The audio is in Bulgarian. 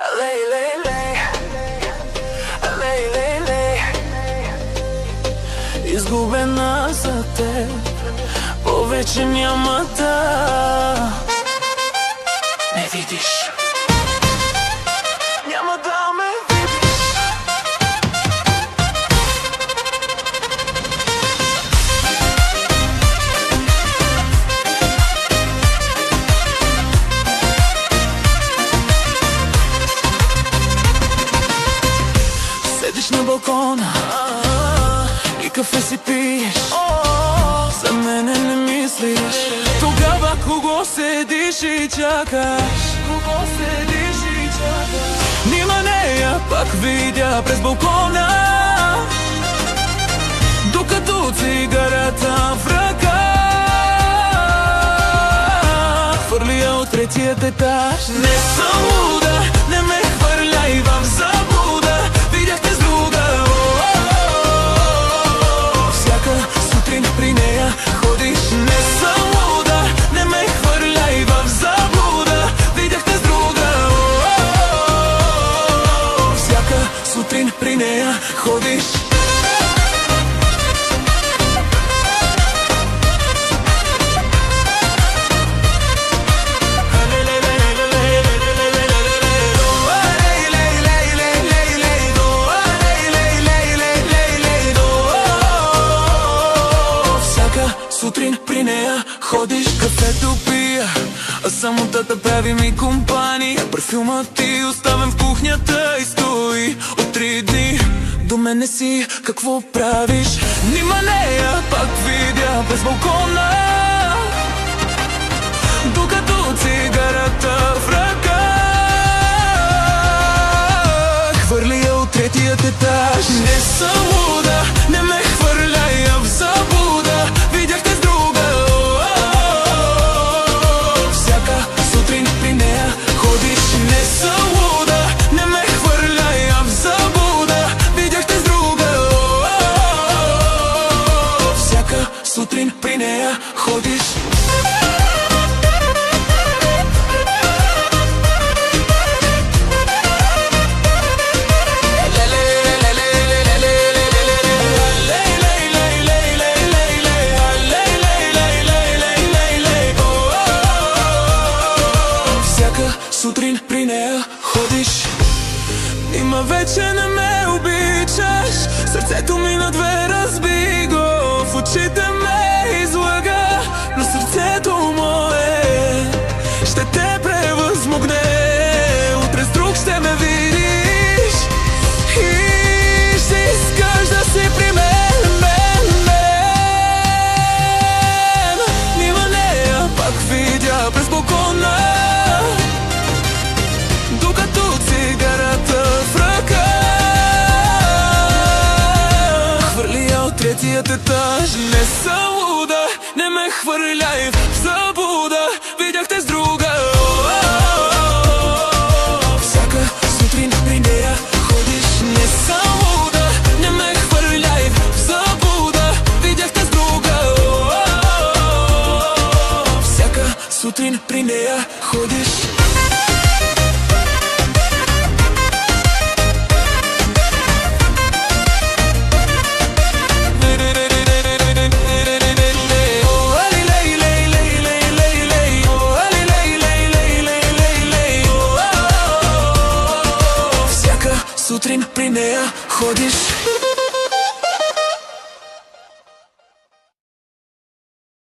Лей, лей, лей, лей, лей, лей. Изгубена за теб, повече няма да не видиш. Няма да ме видиш. Седиш на балкона и кафе си пиеш, за мене не мислиш. Тогава кого седиш и чакаш? Кого седиш и чакаш? Нима нея пак видя през балкона, докато цигарата в ръка. Хвърли я от третият етаж. Не съм луда, не ме хвърляй в заблуда. Видяхте с друга. Всяка сутрин при нея ходиш. Не съм луда, не ме хвърляй в заблуда. Видяхте с друга. Всяка сутрин при нея ходиш. Сутрин при нея ходиш, кафето пия, а самотата прави ми компания. Парфюмът ти оставен в кухнята и стои от 3 дни. До мене си, какво правиш? Нима нея пак видя през балкона, докато цигарата в ръка. Хвърли я от третият етаж. Не съм луда, не ме хвърляй в заблуда. Видяхте с друга. Всяка сутрин при нея ходиш. Не съм луда, не ме хвърляй в заблуда. Видяхте с друга. Всяка сутрин при нея ходиш. Сутрин при нея ходиш. Нима вече не ме обичаш. Сърцето ми на две разби го. В очите ме излага, но сърцето мое ще те превъзмогне. Утре с друг ще ме видиш и ще искаш да си при мен. Нима нея пак видя през балкона, докато цигарата в ръка. Хвърли я от третият етаж. Не съм луда, не ме хвърляй в заблуда. Видяхте с друга. Всяка сутрин при нея ходиш. Не съм луда, не ме хвърляй в заблуда. Видяхте с друга. Всяка сутрин при нея ходиш. Сутрин при нея ходиш.